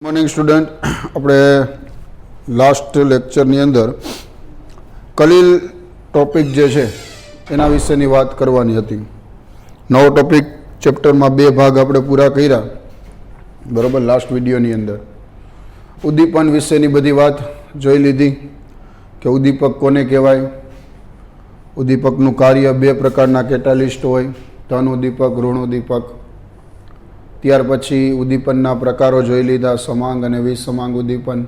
Morning student, આપણે last લેક્ચરની અંદર કલીલ topic જે છે એના વિશેની વાત કરવાની હતી. નવો ટોપિક ચેપ્ટરમાં 2 ભાગ આપણે પૂરા કર્યા, બરાબર. લાસ્ટ વિડીયોની અંદર ઉદ્દીપન વિશેની બધી વાત જોઈ લીધી કે ઉદ્દીપક કોને કહેવાય. ઉદ્દીપકનું કાર્ય 2 પ્રકારના કેટાલિસ્ટ હોય, ધન ઉદ્દીપક, ઋણ ઉદ્દીપક. ત્યાર પછી ઉદ્દીપનના પ્રકારો જોઈ લીધા, સમાંગ અને વિસમાંગ ઉદ્દીપન.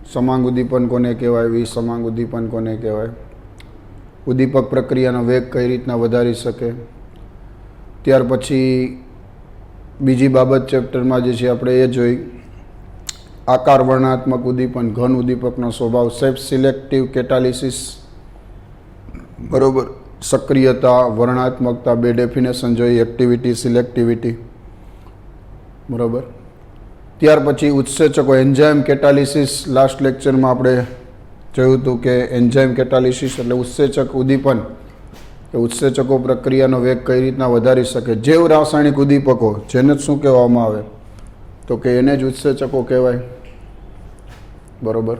સમાંગ ઉદ્દીપન કોને કહેવાય, વિસમાંગ ઉદ્દીપન કોને કહેવાય, ઉદ્દીપક પ્રક્રિયાનો વેગ કઈ રીતના વધારી શકે. ત્યાર પછી બીજી બાબત ચેપ્ટરમાં જે છે આપણે એ જોઈ, આકાર વર્ણનાત્મક ઉદ્દીપન, ઘન ઉદ્દીપકનો સ્વભાવ, સેલ્ફ સિલેક્ટિવ કેટાલિસિસ, બરાબર. સક્રિયતા, વર્ણનાત્મકતા, 2 ડેફિનેશન જોઈ, એક્ટિવિટી, સિલેક્ટિવિટી, બરાબર. ત્યાર પછી ઉત્સેચકો, એન્ઝાઇમ કેટાલિસિસ. લાસ્ટ લેક્ચરમાં આપણે જોયું હતું કે એન્ઝાઇમ કેટાલિસિસ એટલે ઉત્સેચક ઉદ્દીપન, કે ઉત્સેચકો પ્રક્રિયાનો વેગ કઈ રીતના વધારી શકે. જૈવ રાસાયણિક ઉદ્દીપકો, જેને શું કહેવામાં આવે તો કે એને જ ઉત્સેચકો કહેવાય, બરાબર.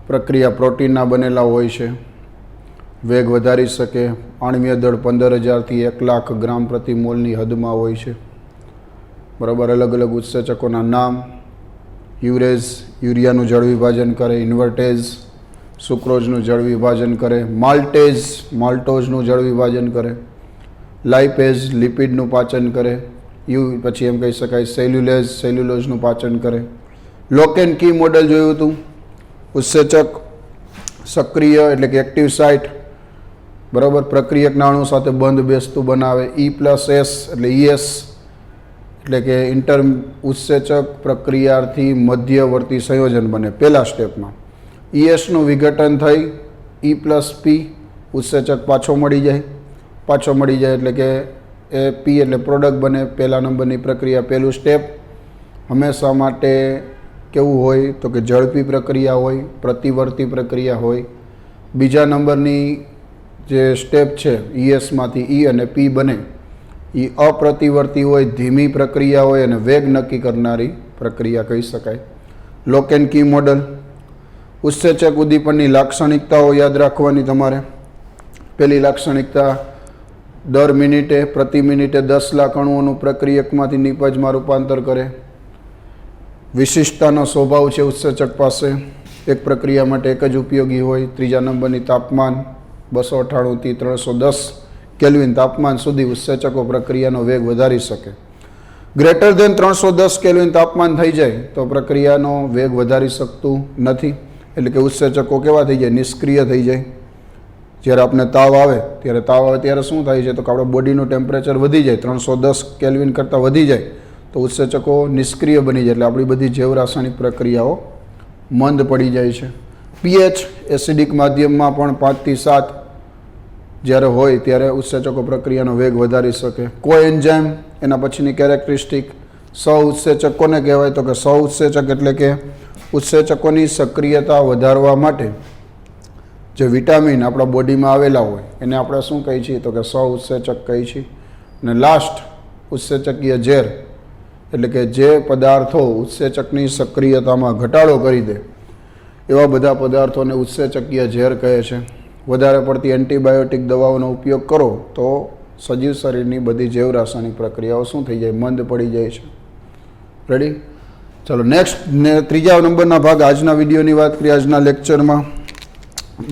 પ્રક્રિયા પ્રોટીનના બનેલા હોય છે, વેગ વધારી શકે. આણ્વીય દળ 15,000થી 1,00,000 ગ્રામ પ્રતિ મોલની હદમાં હોય છે, બરાબર. અલગ અલગ ઉત્સેચકોના નામ: યુરેઝ, યુરિયાનું જળ વિભાજન કરે. ઇન્વર્ટેઝ, સુક્રોઝનું જળ વિભાજન કરે. માલ્ટેઝ, માલ્ટોઝનું જળ વિભાજન કરે. લાઇપેઝ, લિપિડનું પાચન કરે. પછી એમ કહી શકાય સેલ્યુલેઝ, સેલ્યુલોઝનું પાચન કરે. લોક એન્ડ કી મોડેલ જોયું હતું. ઉત્સેચક સક્રિય એટલે કે એક્ટિવ સાઇટ, બરાબર, પ્રક્રિયકના અણુ સાથે બંધ બેસતું બનાવે. E+S એટલે ES એટલે કે ઇન્ટર ઉત્સેચક પ્રક્રિયાથી મધ્યવર્તી સંયોજન બને પહેલા સ્ટેપમાં. ESનું વિઘટન થઈ E+P, ઉત્સેચક પાછો મળી જાય. પાછો મળી જાય એટલે કે એ P એટલે પ્રોડક્ટ બને. પહેલા નંબરની પ્રક્રિયા, પહેલું સ્ટેપ હંમેશા માટે કેવું હોય તો કે ઝડપી પ્રક્રિયા હોય, પ્રતિવર્તી પ્રક્રિયા હોય. બીજા નંબરની જે સ્ટેપ છે ESમાંથી E અને P બને એ અપ્રતિવર્તી હોય, ધીમી પ્રક્રિયા હોય અને વેગ નક્કી કરનારી પ્રક્રિયા કહી શકાય. લોક એન્ડ કી મોડલ. ઉત્સેચક ઉદ્દીપનની લાક્ષણિકતાઓ યાદ રાખવાની તમારે. પહેલી લાક્ષણિકતા, દર મિનિટે પ્રતિ મિનિટે 10 લાખ અણુઓનું પ્રક્રિયકમાંથી નિપજમાં રૂપાંતર કરે. વિશિષ્ટતાનો સ્વભાવ છે ઉત્સેચક પાસે, એક પ્રક્રિયા માટે એક જ ઉપયોગી હોય. ત્રીજા નંબરની તાપમાન, 298થી 310 કેલ્વિન તાપમાન સુધી ઉત્સેચકો પ્રક્રિયાનો વેગ વધારી શકે. ગ્રેટર ધેન 310 કેલ્વિન તાપમાન થઈ જાય તો પ્રક્રિયાનો વેગ વધારી શકતું નથી. એટલે કે ઉત્સેચકો કેવા થઈ જાય, નિષ્ક્રિય થઈ જાય. જ્યારે આપણે તાવ આવે ત્યારે શું થાય છે તો કે આપણા બોડીનું ટેમ્પરેચર વધી જાય, 310 કેલ્વિન કરતાં વધી જાય તો ઉત્સેચકો નિષ્ક્રિય બની જાય, એટલે આપણી બધી જૈવ રાસાયણિક પ્રક્રિયાઓ મંદ પડી જાય છે. pH એસિડિક માધ્યમમાં પણ 5 થી 7 જ્યારે હોય ત્યારે ઉત્સેચકો પ્રક્રિયાનો વેગ વધારી શકે. કોએન્ઝાઇમ, એના પછીની કેરેક્ટરિસ્ટિક. સહ ઉત્સેચક કોને કહેવાય તો કે સહ ઉત્સેચક એટલે કે ઉત્સેચકોની સક્રિયતા વધારવા માટે જે વિટામિન આપણા બોડીમાં આવેલા હોય એને આપણે શું કહીએ છીએ તો કે સહ ઉત્સેચક કહીએ છીએ. અને લાસ્ટ ઉત્સેચકીય ઝેર એટલે કે જે પદાર્થો ઉત્સેચકની સક્રિયતામાં ઘટાડો કરી દે એવા બધા પદાર્થોને ઉત્સેચકીય ઝેર કહે છે. વધારે પડતી એન્ટીબાયોટિક દવાઓનો ઉપયોગ કરો તો સજીવ શરીરની બધી જૈવ રાસાયણિક પ્રક્રિયાઓ શું થઈ જાય, મંદ પડી જાય છે. રેડી? ચાલો નેક્સ્ટ, ત્રીજા નંબરના ભાગ આજના વિડીયોની વાત કરીએ. આજના લેક્ચરમાં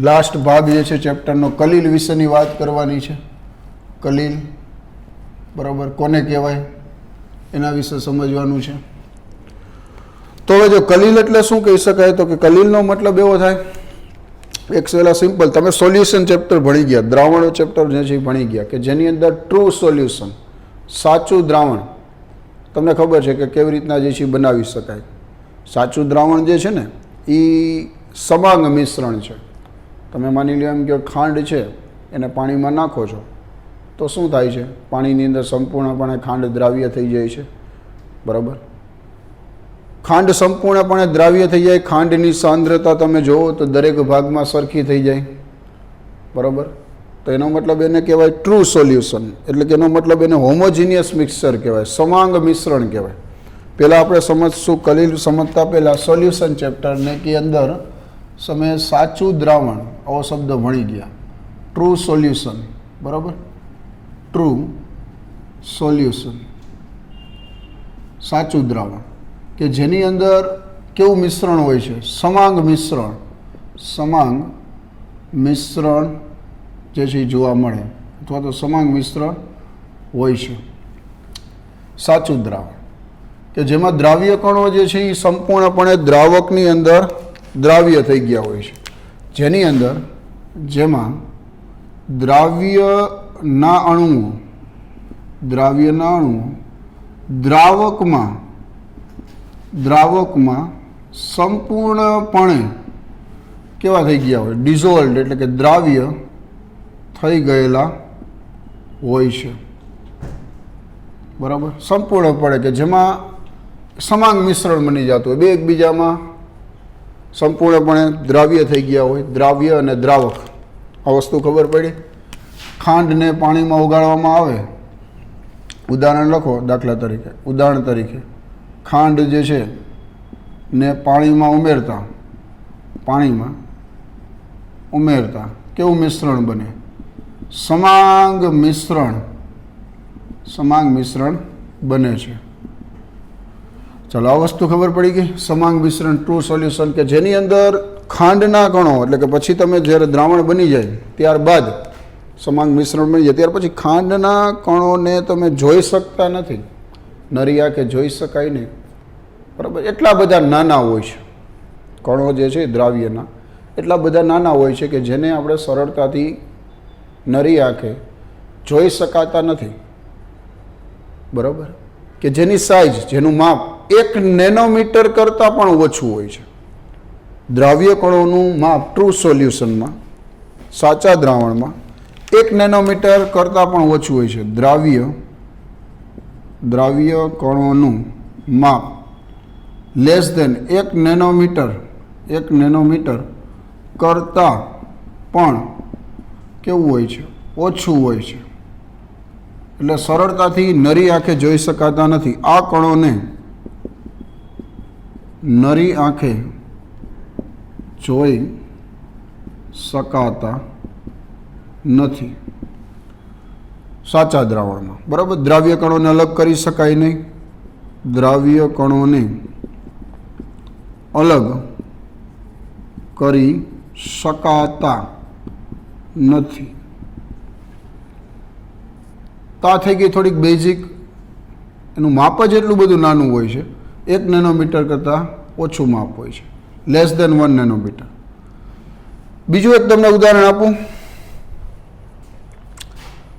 લાસ્ટ ભાગ જે છે ચેપ્ટરનો કલીલ વિશેની વાત કરવાની છે. કલીલ, બરાબર, કોને કહેવાય એના વિશે સમજવાનું છે. તો હવે જો કલીલ એટલે શું કહી શકાય તો કે કલીલનો મતલબ એવો થાય, એક સહેલા સિમ્પલ, તમે સોલ્યુશન ચેપ્ટર ભણી ગયા, દ્રાવણો ચેપ્ટર જે છે ભણી ગયા, કે જેની અંદર ટ્રુ સોલ્યુશન, સાચું દ્રાવણ, તમને ખબર છે કે કેવી રીતના જે છે બનાવી શકાય. સાચું દ્રાવણ જે છે ને એ સમાંગ મિશ્રણ છે. તમે માની લો એમ કે ખાંડ છે એને પાણીમાં નાખો છો તો શું થાય છે, પાણીની અંદર સંપૂર્ણપણે ખાંડ દ્રાવ્ય થઈ જાય છે, બરાબર. ખાંડ સંપૂર્ણપણે દ્રાવ્ય થઈ જાય, ખાંડની સાંદ્રતા તમે જુઓ તો દરેક ભાગમાં સરખી થઈ જાય, બરાબર. તો એનો મતલબ એને કહેવાય ટ્રુ સોલ્યુશન, એટલે કે એનો મતલબ એને હોમોજીનિયસ મિક્સચર કહેવાય, સમાંગ મિશ્રણ કહેવાય. પહેલાં આપણે સમજશું કલીલ સમજતા પહેલાં સોલ્યુશન ચેપ્ટરને કે અંદર તમે સાચું દ્રાવણ આવો શબ્દ ભણી ગયા. ટ્રુ સોલ્યુશન, બરાબર? ટ્રુ સોલ્યુશન, સાચું દ્રાવણ કે જેની અંદર કેવું મિશ્રણ હોય છે? સમાંગ મિશ્રણ. સમાંગ મિશ્રણ જે છે એ જોવા મળે અથવા તો સમાંગ મિશ્રણ હોય છે. સાચું દ્રાવણ કે જેમાં દ્રાવ્ય કણો જે છે એ સંપૂર્ણપણે દ્રાવકની અંદર દ્રાવ્ય થઈ ગયા હોય છે. જેની અંદર જેમાં દ્રાવ્યના અણુઓ દ્રાવકમાં સંપૂર્ણપણે કેવા થઈ ગયા હોય? ડિઝોલ્ડ એટલે કે દ્રાવ્ય થઈ ગયેલા હોય છે, બરાબર? સંપૂર્ણપણે કે જેમાં સમાંગ મિશ્રણ બની જતું હોય, બે એકબીજામાં સંપૂર્ણપણે દ્રાવ્ય થઈ ગયા હોય. દ્રાવ્ય અને દ્રાવક આ વસ્તુ ખબર પડી. ખાંડને પાણીમાં ઓગાળવામાં આવે, ઉદાહરણ લખો. ઉદાહરણ તરીકે ખાંડ જે છે ને પાણીમાં ઉમેરતા કેવું મિશ્રણ બને? સમાંગ મિશ્રણ બને છે. ચાલો, આ વસ્તુ ખબર પડી ગઈ. સમાંગ મિશ્રણ, ટ્રુ સોલ્યુશન કે જેની અંદર ખાંડના કણો એટલે કે પછી તમે જ્યારે દ્રાવણ બની જાય ત્યારબાદ સમાંગ મિશ્રણ બની જાય ત્યાર પછી ખાંડના કણોને તમે જોઈ શકતા નથી. નરી આંખે જોઈ શકાય નહીં, બરાબર? એટલા બધા નાના હોય છે કણો જે છે દ્રાવ્યના, એટલા બધા નાના હોય છે કે જેને આપણે સરળતાથી નરી આંખે જોઈ શકાતા નથી, બરાબર? કે જેની સાઇઝ, જેનું માપ 1 નેનોમીટર કરતાં પણ ઓછું હોય છે. દ્રાવ્ય કણોનું માપ ટ્રુ સોલ્યુશનમાં, સાચા દ્રાવણમાં 1 નેનોમીટર કરતાં પણ ઓછું હોય છે. દ્રાવ્ય કણોનું માપ લેસ ધેન 1 નેનોમીટર કરતાં પણ કેવું હોય છે? ઓછું હોય છે. એટલે સરળતાથી નરી આંખે જોઈ શકાતા નથી. આ કણોને નરી આંખે જોઈ શકાતા નથી સાચા દ્રાવણમાં, બરાબર? દ્રાવ્ય કણોને અલગ કરી શકાય નહીં. દ્રાવ્ય કણોને અલગ કરી શકાતા નથી. તો આ થઈ ગઈ થોડીક બેઝિક. એનું માપ જ એટલું બધું નાનું હોય છે, 1 નેનોમીટર કરતાં ઓછું માપ હોય છે, લેસ ધેન 1 નેનોમીટર. બીજું એક તમને ઉદાહરણ આપું.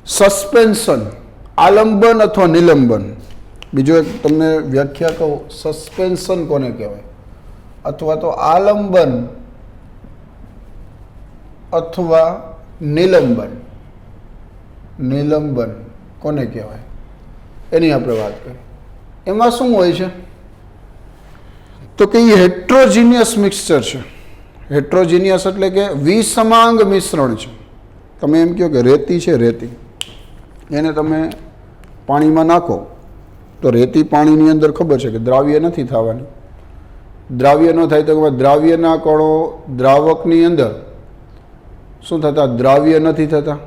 સસ્પેન્શન, આલંબન અથવા નિલંબન. બીજું એક તમને વ્યાખ્યા કહું. સસ્પેન્શન કોને કહેવાય? અથવા તો આલંબન અથવા નિલંબન કોને કહેવાય એની આપણે વાત કરીએ. એમાં શું હોય છે? તો કે એ હેટ્રોજીનિયસ મિક્સચર છે. હેટ્રોજીનિયસ એટલે કે વિસમાંગ મિશ્રણ છે. તમે એમ કહો કે રેતી છે, રેતી એને તમે પાણીમાં નાખો તો રેતી પાણીની અંદર ખબર છે કે દ્રાવ્ય નથી થવાની. દ્રાવ્ય ન થાય તો દ્રાવ્યના કણો દ્રાવકની અંદર શું થતા? દ્રાવ્ય નથી થતા.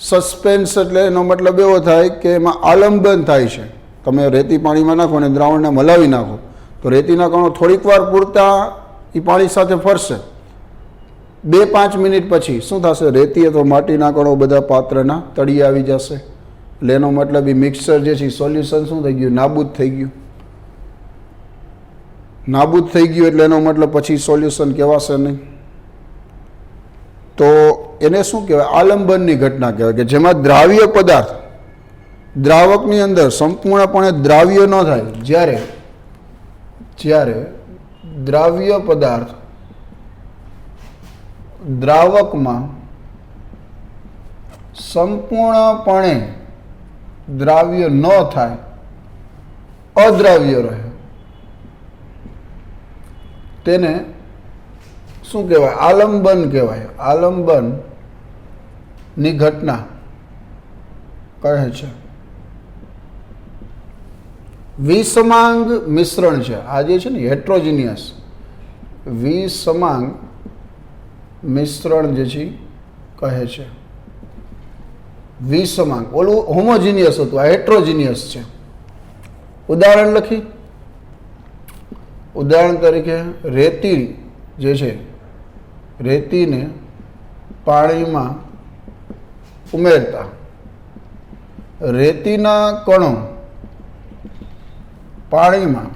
સસ્પેન્સ એટલે એનો મતલબ એવો થાય કે એમાં આલંબન થાય છે. તમે રેતી પાણીમાં નાખો અને દ્રાવણને મલાવી નાખો તો રેતીના કણો થોડીક વાર પૂરતા એ પાણી સાથે ફરશે. 2-5 મિનિટ પછી શું થશે? રેતી અથવા માટીના કણો બધા પાત્રના તળિયે આવી જશે. એટલે એનો મતલબ એ મિક્સર જે છે સોલ્યુશન શું થઈ ગયું? નાબૂદ થઈ ગયું. એટલે એનો મતલબ પછી સોલ્યુશન કહેવાશે નહીં. તો એને શું કહેવાય? આલંબનની ઘટના કહેવાય કે જેમાં દ્રાવ્ય પદાર્થ દ્રાવકની અંદર સંપૂર્ણપણે દ્રાવ્ય ન થાય. જ્યારે દ્રાવ્ય પદાર્થ દ્રાવકમાં સંપૂર્ણપણે દ્રાવ્ય ન થાય, અદ્રાવ્ય રહે, તેને શું કહેવાય? આલંબન કહેવાય. આલંબનની ઘટના કહે છે. વિષમાંગ મિશ્રણ છે. આ જે છે ને હેટ્રોજીનિયસ વિષમાંગ મિશ્રણ જે છે કહે છે. વિષમાંગ, ઓલું હોમોજીનિયસ હતું, આ હેટ્રોજીનિયસ છે. ઉદાહરણ લખી. ઉદાહરણ તરીકે રેતી જે છે, રેતીને પાણીમાં ઉમેરતા રેતીના કણો પાણીમાં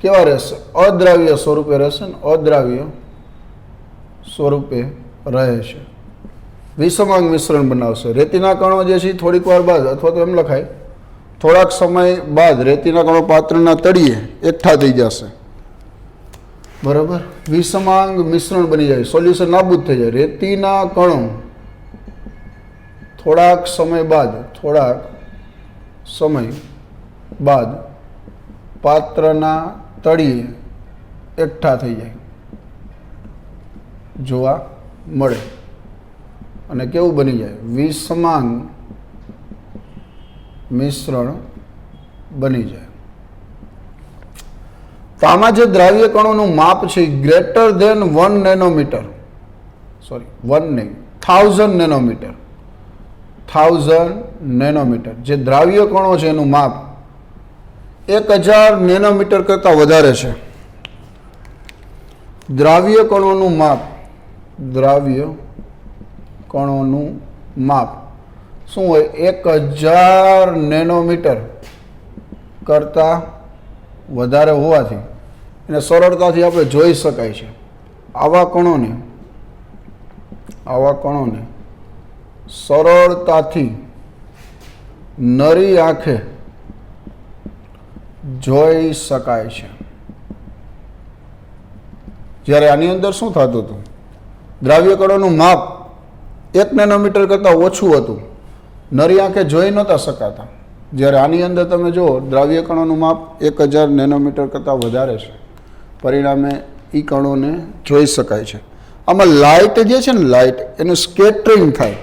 કેવા રહેશે? અદ્રાવ્ય સ્વરૂપે રહેશે ને, અદ્રાવ્ય સ્વરૂપે રહે છે. વિષમાંગ મિશ્રણ બનાવશે. રેતીના કણો જે છે થોડીક વાર બાદ, અથવા તો એમ લખાય થોડાક સમય બાદ રેતીના કણો પાત્રના તળિયે એકઠા થઈ જશે. બરાબર, વિષમાંગ મિશ્રણ બની જાય, સોલ્યુશન નાબૂદ થઈ જાય. રેતીના કણો થોડાક સમય બાદ પાત્રના તળિયે એકઠા થઈ જાય, જોવા મળે. અને કેવું બની જાય? વિષમાંગ મિશ્રણ બની જાય. તો આમાં જે દ્રાવ્ય કણોનું માપ છે ગ્રેટર ધેન 1 નેનોમીટર, સોરી 1 નહીં, 1000 નેનોમીટર. 1000 નેનોમીટર જે દ્રાવ્ય કણો છે એનું માપ 1000 નેનોમીટર કરતાં વધારે છે. દ્રાવ્ય કણોનું માપ, દ્રાવ્ય કણોનું માપ શું હોય? 1000 નેનોમીટર કરતાં વધારે હોવાથી એને સરળતાથી આપણે જોઈ શકાય છે. આવા કણોને સરળતાથી નરી આંખે જોઈ શકાય છે. જ્યારે આની અંદર શું થતું હતું? દ્રાવ્ય કણોનું માપ 1 નેનોમીટર કરતાં ઓછું હતું, નરી આંખે જોઈ નહોતા શકાતા. જ્યારે આની અંદર તમે જુઓ, દ્રાવ્ય કણોનું માપ 1000 નેનોમીટર કરતાં વધારે છે, પરિણામે એ કણોને જોઈ શકાય છે. આમાં લાઇટ જે છે ને, લાઇટ એનું સ્કેટરિંગ થાય.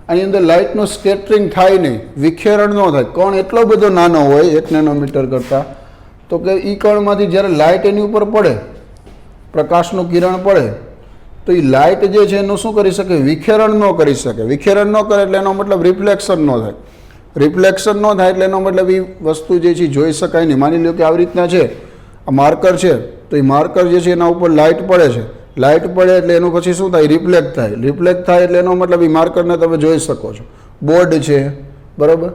આની અંદર લાઇટનું સ્કેટરિંગ થાય નહીં, વિખેરણ ન થાય. કણ એટલો બધો નાનો હોય 1 નેનોમીટર કરતાં, તો કે એ કણમાંથી જ્યારે લાઇટ એની ઉપર પડે, પ્રકાશનું કિરણ પડે, તો એ લાઇટ જે છે એનું શું કરી શકે? વિખેરણ ન કરી શકે. વિખેરણ ન કરે એટલે એનો મતલબ રિફ્લેક્શન ન થાય. રિફ્લેક્શન ન થાય એટલે એનો મતલબ એ વસ્તુ જે છે જોઈ શકાય નહીં. માની લો કે આવી રીતના છે, આ માર્કર છે, તો એ માર્કર જે છે એના ઉપર લાઇટ પડે છે. લાઇટ પડે એટલે એનું પછી શું થાય? રિફ્લેક્ટ થાય. રિફ્લેક્ટ થાય એટલે એનો મતલબ એ માર્કરને તમે જોઈ શકો છો. બોર્ડ છે, બરાબર,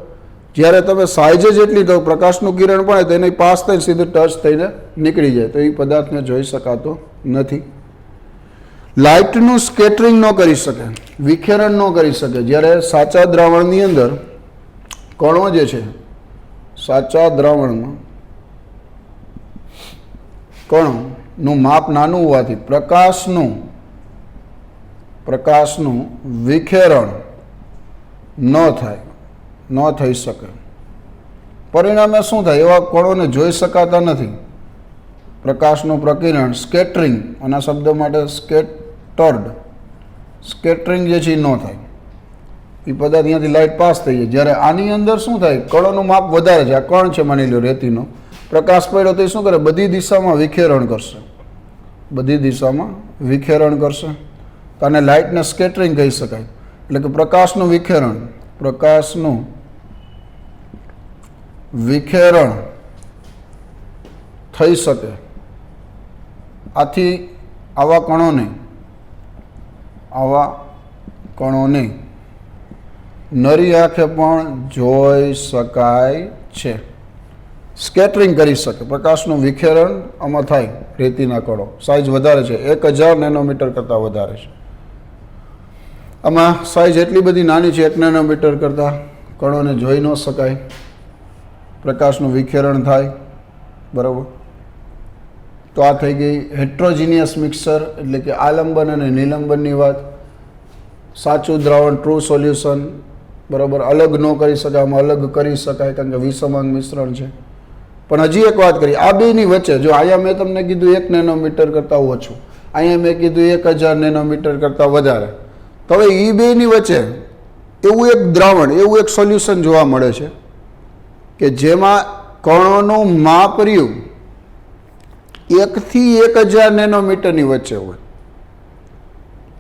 જ્યારે તમે સાઇઝ જ એટલી તો પ્રકાશનું કિરણ પડે તો એની પાસ થઈને સીધું ટચ થઈને નીકળી જાય, તો એ પદાર્થને જોઈ શકાતો નથી. લાઇટનું સ્કેટરિંગ ન કરી શકે, વિખેરણ ન કરી શકે. જ્યારે સાચા દ્રાવણની અંદર કણો જે છે, સાચા દ્રાવણમાં કણોનું માપ નાનું હોવાથી પ્રકાશનું વિખેરણ ન થઈ શકે. પરિણામે શું થાય? એવા કણોને જોઈ શકાતા નથી. પ્રકાશનું પ્રકિરણ, સ્કેટરિંગ, આના શબ્દ માટે સ્કેટરિંગ જે છે એ ન થાય. એ પદાર્થ અહીંયાથી લાઇટ પાસ થઈ જાય. જ્યારે આની અંદર શું થાય? કણોનું માપ વધારે છે. આ કણ છે, માની લો રેતીનો, પ્રકાશ પડ્યો તો એ શું કરે? બધી દિશામાં વિખેરણ કરશે. બધી દિશામાં વિખેરણ કરશે. તો આને લાઇટને સ્કેટરિંગ કહી શકાય. એટલે કે પ્રકાશનું વિખેરણ થઈ શકે. આથી આવા કણોને નરી આંખે પણ જોઈ શકાય છે. સ્કેટરિંગ કરી શકે. પ્રકાશનું વિખેરણ આમાં થાય. રેતીના કણો સાઇઝ વધારે છે, 1000 નેનોમીટર કરતાં વધારે છે. આમાં સાઇઝ એટલી બધી નાની છે, 1 નેનોમીટર કરતાં કણોને જોઈ ન શકાય. પ્રકાશનું વિખેરણ થાય, બરાબર. તો આ થઈ ગઈ હેટ્રોજીનિયસ મિક્સર, એટલે કે આલંબન અને નિલંબનની વાત. સાચું દ્રાવણ, ટ્રુ સોલ્યુશન, બરાબર, અલગ ન કરી શકાય, આમાં અલગ કરી શકાય કારણ કે વિષમાંગ મિશ્રણ છે. પણ હજી એક વાત કરી, આ બેની વચ્ચે જો અહીંયા મેં તમને કીધું 1 નેનોમીટર કરતાં ઓછું, અહીંયા મેં કીધું 1000 નેનોમીટર કરતાં વધારે, તો હવે એ બેની વચ્ચે એવું એક દ્રાવણ, એવું એક સોલ્યુશન જોવા મળે છે કે જેમાં કણોનું માપ રહ્યું 1 થી 1000 નેનોમીટરની વચ્ચે હોય.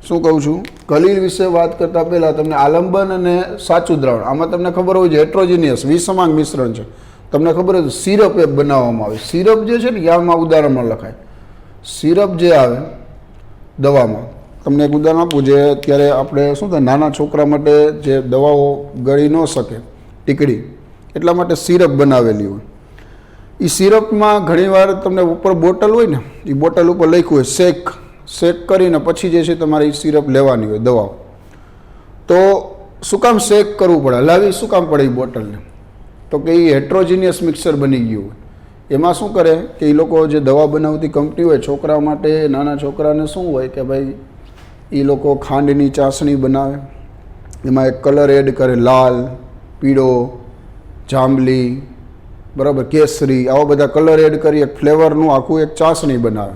શું કહું છું? કલીલ વિશે વાત કરતા પહેલા તમને આલંબન અને સાચું દ્રાવણ, આમાં તમને ખબર હોય છે હેટ્રોજીનિયસ વિસમાંગ મિશ્રણ છે. તમને ખબર હોય સિરપ એ બનાવવામાં આવે. સિરપ જે છે ને આમાં ઉદાહરણમાં લખાય. સિરપ જે આવે દવામાં, તમને એક ઉદાહરણ આપું. જે અત્યારે આપણે શું થાય, નાના છોકરા માટે જે દવાઓ ગળી ન શકે ટીકડી, એટલા માટે સિરપ બનાવેલી હોય. એ સિરપમાં ઘણીવાર તમને ઉપર બોટલ હોય ને, એ બોટલ ઉપર લખ્યું હોય શેક કરીને પછી જે છે તમારે એ સિરપ લેવાની હોય દવાઓ. તો શું કામ શેક કરવું પડે, હલાવી શું કામ પડે એ બોટલને? તો કે એ હેટ્રોજીનિયસ મિક્સર બની ગયું હોય. એમાં શું કરે કે એ લોકો જે દવા બનાવતી કંપની હોય, છોકરા માટે, નાના છોકરાને શું હોય કે ભાઈ એ લોકો ખાંડની ચાસણી બનાવે, એમાં એક કલર એડ કરે, લાલ, પીળો, જાંબલી, બરાબર, કેસરી, આવા બધા કલર એડ કરી એક ફ્લેવરનું આખું એક ચાસણી બનાવે,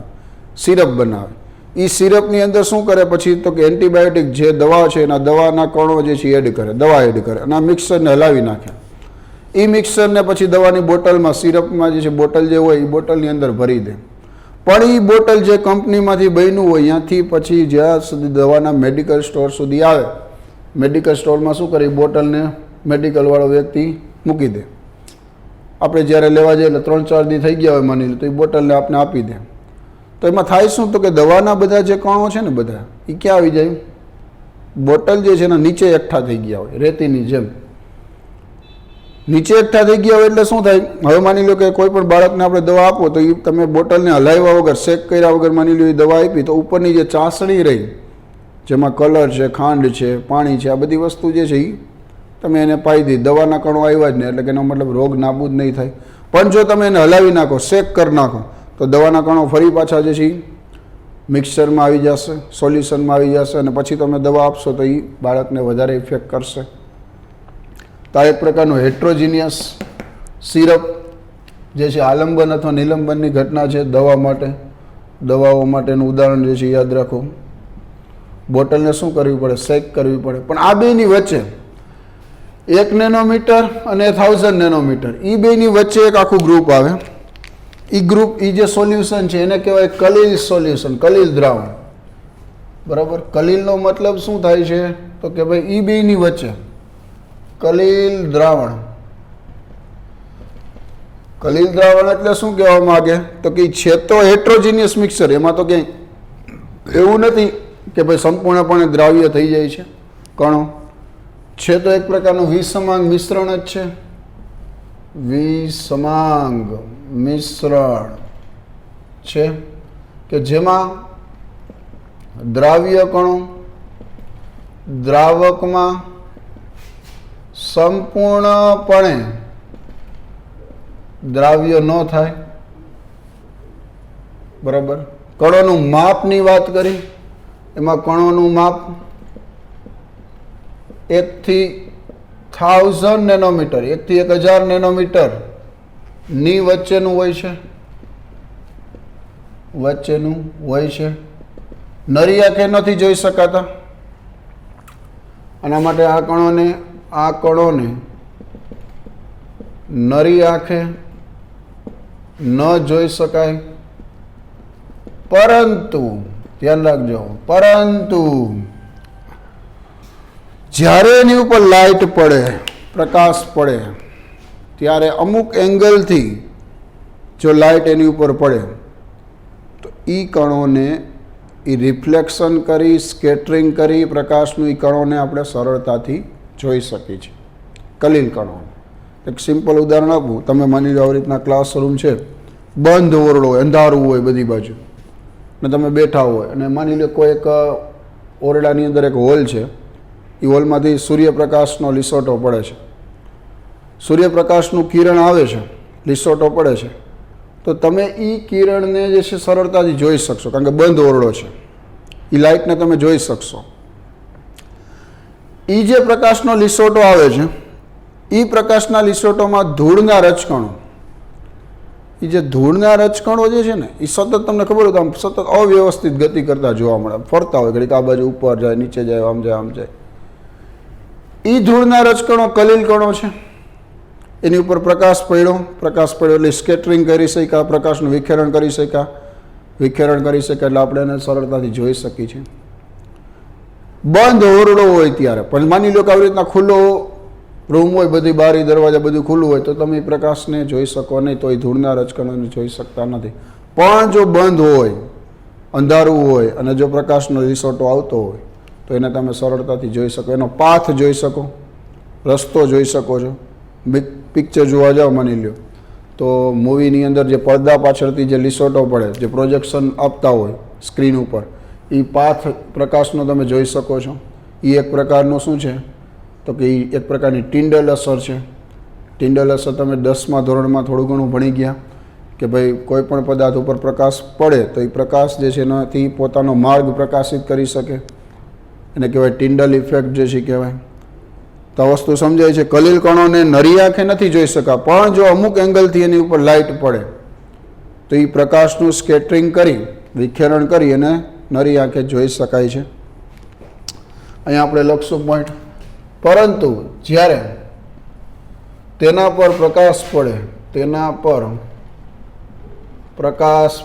સિરપ બનાવે. એ સિરપની અંદર શું કરે પછી તો કે એન્ટીબાયોટિક જે દવા છે એના દવાના કણો જે છે એડ કરે, દવા એડ કરે અને આ મિક્સરને હલાવી નાખે. એ મિક્સરને પછી દવાની બોટલમાં, સિરપમાં જે છે બોટલ જે હોય એ બોટલની અંદર ભરી દે. પણ એ બોટલ જે કંપનીમાંથી બન્યું હોય ત્યાંથી પછી જ્યાં સુધી દવાના મેડિકલ સ્ટોર સુધી આવે, મેડિકલ સ્ટોરમાં શું કરે, બોટલને મેડિકલવાળો વ્યક્તિ મૂકી દે. આપણે જ્યારે લેવા જઈએ એટલે 3-4 દી થઈ ગયા હોય માની લો, તો એ બોટલને આપણે આપી દે. તો એમાં થાય શું તો કે દવાના બધા જે કણો છે ને બધા એ ક્યાં આવી જાય? બોટલ જે છે એના નીચે એકઠા થઈ ગયા હોય, રેતીની જેમ નીચે એકઠા થઈ ગયા હોય. એટલે શું થાય, હવે માની લો કે કોઈ પણ બાળકને આપણે દવા આપો તો એ તમે બોટલને હલાવ્યા વગર, શેક કર્યા વગર માની લો એ દવા આપી, તો ઉપરની જે ચાસણી રહી, જેમાં કલર છે, ખાંડ છે, પાણી છે, આ બધી વસ્તુ જે છે એ તમે એને પાઈ દી, દવાના કણો આવ્યા જ નહીં, એટલે કે એનો મતલબ રોગ નાબૂદ નહીં થાય. પણ જો તમે એને હલાવી નાખો, શેક કરી નાખો, તો દવાના કણો ફરી પાછા જે છે એ મિક્સરમાં આવી જશે, સોલ્યુશનમાં આવી જશે અને પછી તમે દવા આપશો તો એ બાળકને વધારે ઇફેક્ટ કરશે. તો આ એક પ્રકારનું હેટ્રોજીનિયસ સિરપ જે છે આલંબન અથવા નિલંબનની ઘટના છે દવા માટે. દવાઓ માટેનું ઉદાહરણ જે છે યાદ રાખો. બોટલને શું કરવી પડે? શેક કરવી પડે. પણ આ બેની વચ્ચે 1 નેનોમીટર અને 1000 નેનોમીટર, એ બેની વચ્ચે એક આખું ગ્રુપ આવે. એ ગ્રુપ, એ જે સોલ્યુશન છે એને કહેવાય કલીલ સોલ્યુશન, કલીલ દ્રાવણ. બરાબર. કલીલનો મતલબ શું થાય છે તો કે ભાઈ એ બેની વચ્ચે કલીલ દ્રાવણ. કલીલ દ્રાવણ એટલે શું કહેવા માંગે તો કે છે તો હેટ્રોજીનિયસ મિક્સર, એમાં તો ક્યાંય એવું નથી કે ભાઈ સંપૂર્ણપણે દ્રાવ્ય થઈ જાય છે કણો. છે તો એક પ્રકારનું વિસમાંગ મિશ્રણ જ છે. વિસમાંગ મિશ્રણ છે કે જેમાં દ્રાવ્ય કણો દ્રાવકમાં સંપૂર્ણપણે દ્રાવ્ય ન થાય. બરાબર. કણોનું માપની વાત કરી, એમાં કણોનું માપ 1 થી 1000 નેનોમીટર, 1 થી 1000 નેનોમીટર ની વચ્ચેનું હોય છે. વચ્ચેનું હોય છે. નરી આંખે નથી જોઈ શકાતા. આના માટે આ કણોને નરી આંખે ન જોઈ શકાય. પરંતુ ધ્યાન રાખજો, પરંતુ જ્યારે એની ઉપર લાઇટ પડે, પ્રકાશ પડે, ત્યારે અમુક એંગલથી જો લાઇટ એની ઉપર પડે તો એ કણોને એ રિફ્લેક્શન કરી, સ્કેટરિંગ કરી પ્રકાશનું એ કણોને આપણે સરળતાથી જોઈ શકીએ છીએ. કલીલ કણો. એક સિમ્પલ ઉદાહરણ આપું. તમે માની લો આવી રીતના ક્લાસરૂમ છે, બંધ ઓરડો, અંધારું હોય બધી બાજુ, ને તમે બેઠા હોય અને માની લો કોઈ એક ઓરડાની અંદર એક હોલ છે, એ હોલમાંથી સૂર્યપ્રકાશનો લીસોટો પડે છે. સૂર્યપ્રકાશનું કિરણ આવે છે, લીસોટો પડે છે, તો તમે એ કિરણને જે છે સરળતાથી જોઈ શકશો, કારણ કે બંધ ઓરડો છે. એ લાઇટને તમે જોઈ શકશો. એ જે પ્રકાશનો લીસોટો આવે છે, એ પ્રકાશના લીસોટોમાં ધૂળના રજકણો, એ જે ધૂળના રજકણો જે છે ને, એ સતત તમને ખબર હોય તો આમ સતત અવ્યવસ્થિત ગતિ કરતા જોવા મળે, ફરતા હોય, ઘડીક આ બાજુ ઉપર જાય, નીચે જાય, આમ જાય, આમ જાય. એ ધૂળના રજકણો કલીલ કણો છે. એની ઉપર પ્રકાશ પડ્યો એટલે સ્કેટરિંગ કરી શક્યા, પ્રકાશનું વિખેરણ કરી શક્યા એટલે આપણે એને સરળતાથી જોઈ શકીએ છીએ. બંધ ઓરડો હોય ત્યારે પણ માની લો કે આવી રીતના ખુલ્લો રૂમ હોય, બધી બારી દરવાજા બધું ખુલ્લું હોય તો તમે એ પ્રકાશને જોઈ શકો નહીં, તો એ ધૂળના રજકણોને જોઈ શકતા નથી. પણ જો બંધ હોય, અંધારું હોય અને જો પ્રકાશનો રિસોટો આવતો હોય તો એને તમે સરળતાથી જોઈ શકો, એનો પાથ જોઈ શકો, રસ્તો જોઈ શકો છો. પિક્ચર જોવા જાઓ માની લો તો મૂવીની અંદર જે પડદા પાછળથી જે લિસોટો પડે, જે પ્રોજેક્શન આપતા હોય સ્ક્રીન ઉપર, એ પાથ પ્રકાશનો તમે જોઈ શકો છો. એ એક પ્રકારનું શું છે તો કે એ એક પ્રકારની ટિન્ડલ અસર છે. ટિન્ડલ અસર તમે 10મા ધોરણમાં થોડું ઘણું ભણી ગયા કે ભાઈ કોઈ પણ પદાર્થ ઉપર પ્રકાશ પડે તો એ પ્રકાશ જે છે એનાથી પોતાનો માર્ગ પ્રકાશિત કરી શકે, એને કહેવાય ટિન્ડલ ઇફેક્ટ જે છે કહેવાય. તો આ વસ્તુ સમજાય છે. કલીલ કણોને નરી આંખે નથી જોઈ શકા, પણ જો અમુક એંગલથી એની ઉપર લાઇટ પડે તો એ પ્રકાશનું સ્કેટરિંગ કરી, વિખેરણ કરી અને નરી આંખે જોઈ શકાય છે. અહીંયા આપણે લખશું પોઈન્ટ. પરંતુ જ્યારે તેના પર પ્રકાશ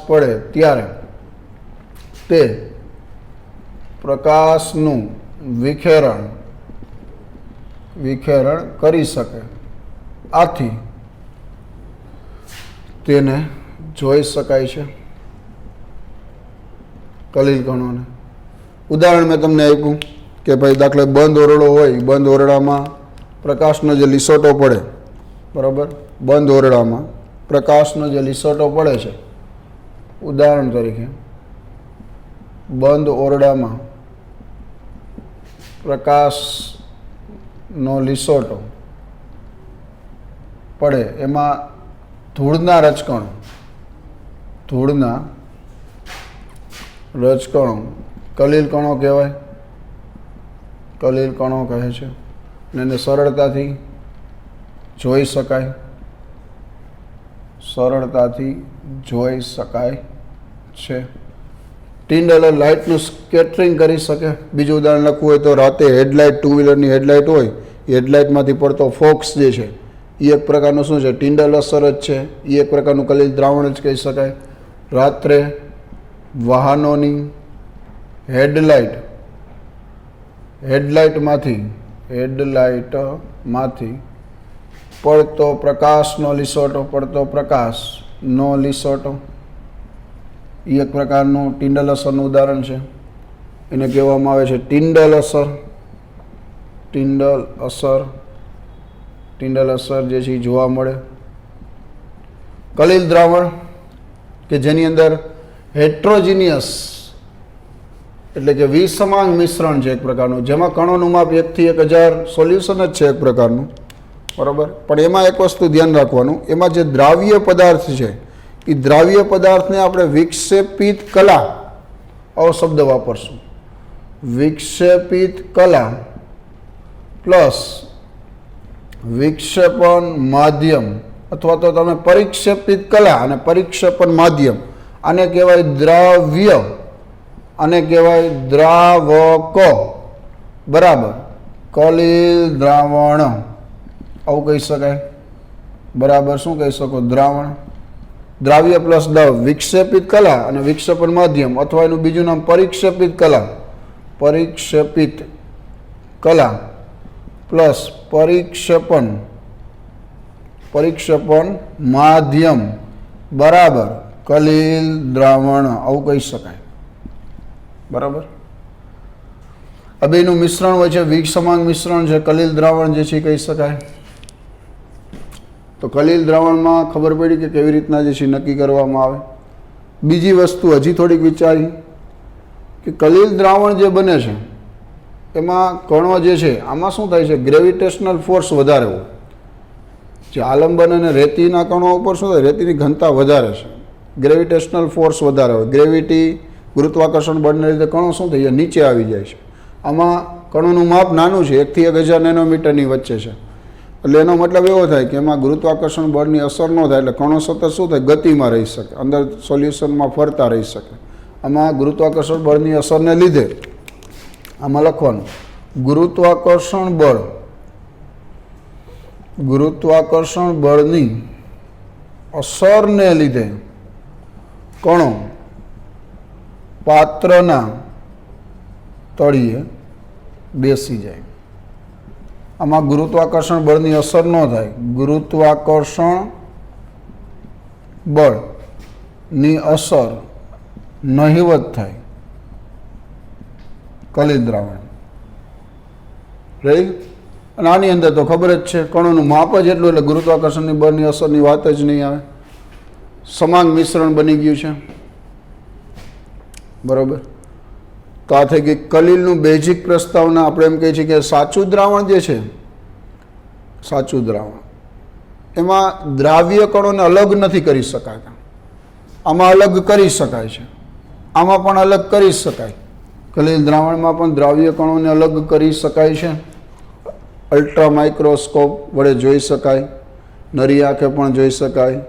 પડે ત્યારે તે પ્રકાશનું વિખેરણ કરી શકે, આથી તેને જોઈ શકાય છે કલીલ કણોને. ઉદાહરણ મેં તમને આપ્યું કે ભાઈ દાખલે બંધ ઓરડો હોય, બંધ ઓરડામાં પ્રકાશનો જે લીસોટો પડે, બરાબર, બંધ ઓરડામાં પ્રકાશનો જે લીસોટો પડે છે, ઉદાહરણ તરીકે બંધ ઓરડામાં પ્રકાશનો લીસોટો પડે, એમાં ધૂળના રજકણો કલીલ કણો કહેવાય, કલીલ કણો કહે છે. અને એને સરળતાથી જોઈ શકાય છે. ટિન્ડલ લાઇટનું સ્કેટરિંગ કરી શકે. બીજું ઉદાહરણ લખવું હોય તો રાતે હેડલાઇટ, ટુ વ્હીલરની હેડલાઇટ હોય, એ હેડલાઇટમાંથી પડતો ફોક્સ જે છે એ એક પ્રકારનું શું છે, ટિન્ડલ અસર જ છે. એ એક પ્રકારનું કલીલ દ્રાવણ જ કહી શકાય. રાત્રે વાહનોની હેડલાઇટમાંથી પડતો પ્રકાશનો લીસોટો એ એક પ્રકારનું ટિન્ડલ અસરનું ઉદાહરણ છે. એને કહેવામાં આવે છે ટિન્ડલ અસર જે છે એ જોવા મળે. કલીલ દ્રાવણ કે જેની અંદર હેટ્રોજીનિયસ એટલે કે વિસમાંગ મિશ્રણ છે એક પ્રકારનું, જેમાં કણોનું માપ 1 થી 1000 સોલ્યુશન જ છે એક પ્રકારનું, બરાબર. પણ એમાં એક વસ્તુ ધ્યાન રાખવાનું, એમાં જે દ્રાવ્ય પદાર્થ છે એ દ્રાવ્ય પદાર્થને આપણે વિક્ષેપિત કલા, આવો શબ્દ વાપરશું, વિક્ષેપિત કલા પ્લસ વિક્ષેપણ માધ્યમ, અથવા તો તમે પરિક્ષેપિત કલા અને પરિક્ષેપણ માધ્યમ, આને કહેવાય દ્રવ્ય, આને કહેવાય દ્રાવકો, બરાબર. કલીલ દ્રાવણ આવું કહી શકાય, બરાબર. શું કહી શકો? દ્રાવણ. દ્રાવ્ય પ્લસ દ્રવ, વિક્ષેપિત કલા અને વિક્ષેપણ માધ્યમ, અથવા એનું બીજું નામ પરિક્ષેપિત કલા પ્લસ પરિક્ષેપણ માધ્યમ, બરાબર, કલીલ દ્રાવણ આવું કહી શકાય, બરાબર. આ બેનું મિશ્રણ હોય છે, વિસમાંગ મિશ્રણ છે, કલીલ દ્રાવણ જે છે કહી શકાય. તો કલીલ દ્રાવણમાં ખબર પડી કે કેવી રીતના જે છે નક્કી કરવામાં આવે. બીજી વસ્તુ હજી થોડીક વિચારી કે કલીલ દ્રાવણ જે બને છે એમાં કણો જે છે આમાં શું થાય છે, ગ્રેવિટેશનલ ફોર્સ વધારે હોય. જે આલંબન અને રેતીના કણો ઉપર શું થાય, રેતીની ઘનતા વધારે છે, ગ્રેવિટેશનલ ફોર્સ વધારે હોય. ગ્રેવિટી, ગુરુત્વાકર્ષણ બળને લીધે કણો શું થઈ જાય, નીચે આવી જાય છે. આમાં કણોનું માપ નાનું છે, 1 થી 1000 નેનોમીટરની વચ્ચે છે. એટલે એનો મતલબ એવો થાય કે એમાં ગુરુત્વાકર્ષણ બળની અસર ન થાય, એટલે કણો સતત શું થાય, ગતિમાં રહી શકે, અંદર સોલ્યુશનમાં ફરતા રહી શકે. આમાં ગુરુત્વાકર્ષણ બળની અસરને લીધે આમાં લખવાનું ગુરુત્વાકર્ષણ બળ ગુરુત્વાકર્ષણ બળની અસરને લીધે કણો પાત્રના તળિયે બેસી જાય. આમાં ગુરુત્વાકર્ષણ બળની અસર ન થાય. ગુરુત્વાકર્ષણ બળની અસર નહિવત થાય કલિલ દ્રાવણ. રાઈટ. અને આની અંદર તો ખબર જ છે કણોનું માપ જ એટલું, એટલે ગુરુત્વાકર્ષણની બળની અસરની વાત જ નહીં આવે. સમાંગ મિશ્રણ બની ગયું છે. બરાબર. તો આ થઈ ગઈ કલિલનું બેઝિક પ્રસ્તાવના. આપણે એમ કહીએ છીએ કે સાચું દ્રાવણ જે છે, સાચું દ્રાવણ એમાં દ્રાવ્ય કણોને અલગ નથી કરી શકાતા. આમાં અલગ કરી શકાય છે, આમાં પણ અલગ કરી શકાય. કલિલ દ્રાવણમાં પણ દ્રાવ્ય કણોને અલગ કરી શકાય છે. અલ્ટ્રા માઇક્રોસ્કોપ વડે જોઈ શકાય, નરી આંખે પણ જોઈ શકાય.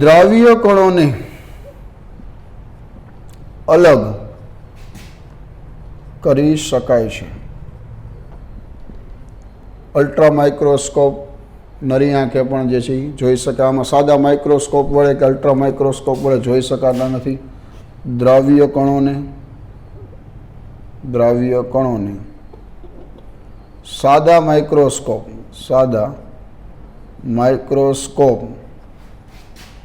દ્રાવ્ય કણોને અલગ કરી શકાય છે. અલ્ટ્રા માઇક્રોસ્કોપ, નરી આંખે પણ જે છે એ જોઈ શકાય. આમાં સાદા માઇક્રોસ્કોપ વડે કે અલ્ટ્રા માઇક્રોસ્કોપ વડે જોઈ શકાતા નથી. દ્રાવ્ય કણોને સાદા માઇક્રોસ્કોપ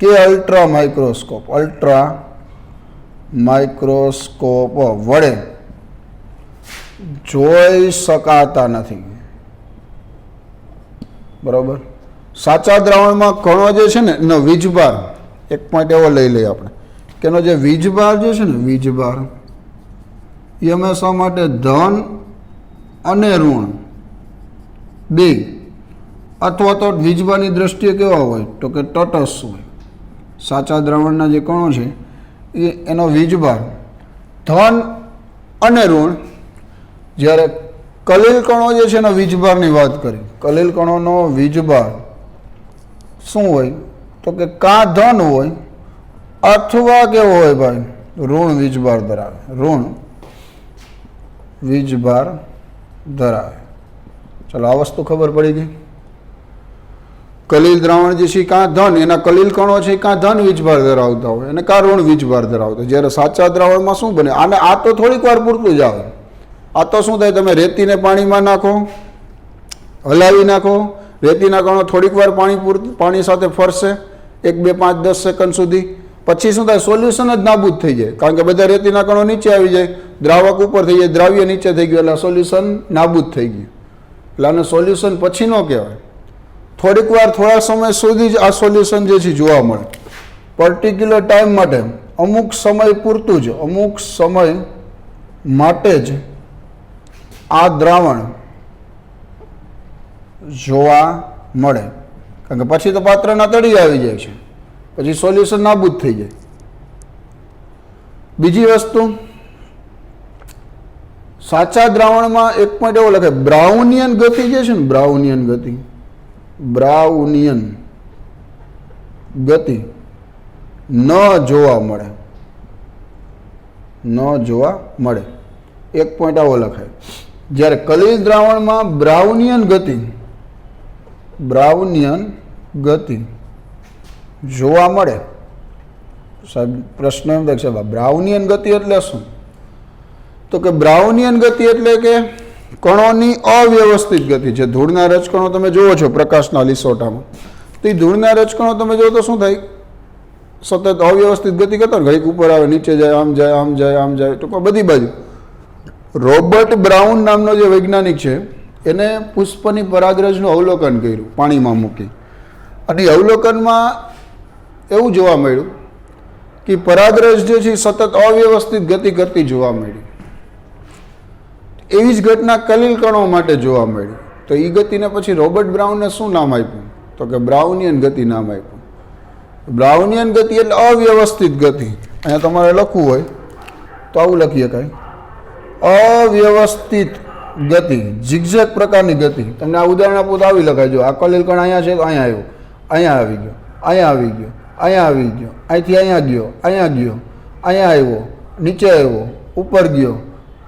કે અલ્ટ્રા માઇક્રોસ્કોપ વડે જોઈ શકાતા નથી. બરાબર. સાચા દ્રાવણમાં કણો જે છે ને એનો વીજભાર, એક પોઈન્ટ એવો લઈ લઈએ આપણે કે એનો જે વીજભાર જે છે ને, વીજભાર એ હંમેશા માટે ધન અને ઋણ બે, અથવા તો વીજભારની દ્રષ્ટિએ કેવા હોય તો કે તટસ્થ હોય. સાચા દ્રાવણના જે કણો છે એનો વીજભાર ધન અને ઋણ. જ્યારે કલિલ કણો જે છે એના વીજભારની વાત કરી, કલિલ કણોનો વીજભાર શું હોય તો કે કાં ધન હોય અથવા કેવો હોય ભાઈ, ઋણ વીજભાર ધરાવે. ઋણ વીજભાર ધરાવે. ચાલો, આ વસ્તુ ખબર પડી ગઈ. કલિલ દ્રાવણ જે છે કાં ધન, એના કલિલ કણો છે કાં ધન વીજભાર ધરાવતા હોય અને કાં ઋણ વીજભાર ધરાવતા. જ્યારે સાચા દ્રાવણમાં શું બને, આને આ તો થોડીક વાર પૂરતું જ આવે. આ તો શું થાય, તમે રેતીને પાણીમાં નાખો, હલાવી નાખો, રેતીના કણો થોડીક વાર પાણી સાથે ફરશે 1, 2, 5, 10 સેકન્ડ સુધી. પછી શું થાય, સોલ્યુશન જ નાબૂદ થઈ જાય. કારણ કે બધા રેતીના કણો નીચે આવી જાય, દ્રાવક ઉપર થઈ જાય, દ્રાવ્ય નીચે થઈ ગયું, એટલે સોલ્યુશન નાબૂદ થઈ ગયું. એટલે આને સોલ્યુશન પછી ન કહેવાય. થોડીક વાર, થોડા સમય સુધી જ આ સોલ્યુશન જે છે જોવા મળે. પર્ટિક્યુલર ટાઈમ માટે, અમુક સમય પૂરતું જ, અમુક સમય માટે જ આ દ્રાવણ જોવા મળે. કારણ કે પછી તો પાત્રના તળિયે આવી જાય છે, પછી સોલ્યુશન નાબૂદ થઈ જાય. બીજી વસ્તુ, સાચા દ્રાવણમાં એક પોઈન્ટ એવો લખે, બ્રાઉનિયન ગતિ જે છે ને, બ્રાઉનિયન ગતિ ન જોવા મળે. એક પોઈન્ટ આવો લખાય. જ્યારે કલિલ દ્રાવણમાં બ્રાઉનિયન ગતિ જોવા મળે. સાહેબ પ્રશ્ન એમ થાય છે, બ્રાઉનિયન ગતિ એટલે શું? તો કે બ્રાઉનિયન ગતિ એટલે કે કણોની અવ્યવસ્થિત ગતિ. જે ધૂળના રજકણો તમે જુઓ છો પ્રકાશના લીસોટામાં, તો એ ધૂળના રજકણો તમે જુઓ તો શું થાય, સતત અવ્યવસ્થિત ગતિ કરતા હોય. ઘડીક ઉપર આવે, નીચે જાય, આમ જાય, આમ જાય, આમ જાય, ટૂંકમાં બધી બાજુ. રોબર્ટ બ્રાઉન નામનો જે વૈજ્ઞાનિક છે, એને પુષ્પની પરાગરજનું અવલોકન કર્યું પાણીમાં મૂકી. અને એ અવલોકનમાં એવું જોવા મળ્યું કે પરાગરજ જે છે સતત અવ્યવસ્થિત ગતિ કરતી જોવા મળી. એવી જ ઘટના કલિલ કણો માટે જોવા મળી. તો એ ગતિને પછી રોબર્ટ બ્રાઉનને શું નામ આપ્યું તો કે બ્રાઉનિયન ગતિ નામ આપ્યું. બ્રાઉનિયન ગતિ એટલે અવ્યવસ્થિત ગતિ. અહીંયા તમારે લખવું હોય તો આવું લખી શકાય, અવ્યવસ્થિત ગતિ, ઝિગઝેગ પ્રકારની ગતિ. તમને આ ઉદાહરણ આપું તો આવી લખાય. જો આ કલિલ કણ અહીંયા છે તો અહીંયા આવ્યો, અહીંયા આવી ગયો, અહીંયા આવી ગયો, અહીંયા આવી ગયો, અહીંથી અહીંયા ગયો, અહીંયા ગયો, અહીંયા આવ્યો, નીચે આવ્યો, ઉપર ગયો,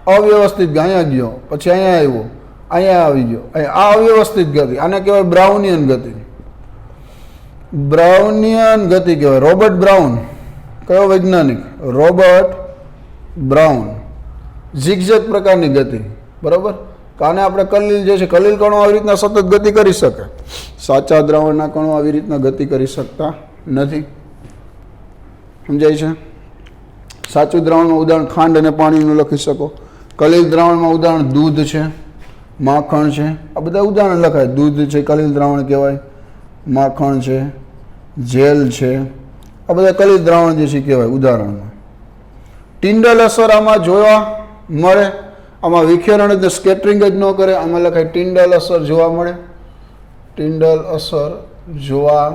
અવ્યવસ્થિત અહીંયા ગયો, પછી અહીંયા આવ્યો, અહીંયા આવી ગયો. આ અવ્યવસ્થિત ગતિ, આને કહેવાય બ્રાઉનિયન ગતિ. બ્રાઉનિયન ગતિ કહેવાય. રોબર્ટ બ્રાઉન કયો વૈજ્ઞાનિક? Robert brown. ઝિગઝેગ પ્રકારની ગતિ, બરાબર. કાને આપણે કલીલ જે છે, કલીલ કણો આવી રીતના સતત ગતિ કરી શકે. સાચા દ્રાવણના કણો આવી રીતના ગતિ કરી શકતા નથી. સમજાય છે? સાચું દ્રાવણમાં ઉદાહરણ ખાંડ અને પાણીનું લખી શકો. કલીલ દ્રાવણમાં ઉદાહરણ દૂધ છે, માખણ છે, આ બધા ઉદાહરણ લખાય. દૂધ છે કલીલ દ્રાવણ કહેવાય, માખણ છે, જેલ છે, આ બધા કલીલ દ્રાવણ જે છે કહેવાય ઉદાહરણમાં. ટિન્ડલ અસર આમાં જોવા મળે. આમાં વિખેરણ એટલે સ્કેટરિંગ જ ન કરે. આમાં લખાય ટિન્ડલ અસર જોવા મળે. ટિન્ડલ અસર જોવા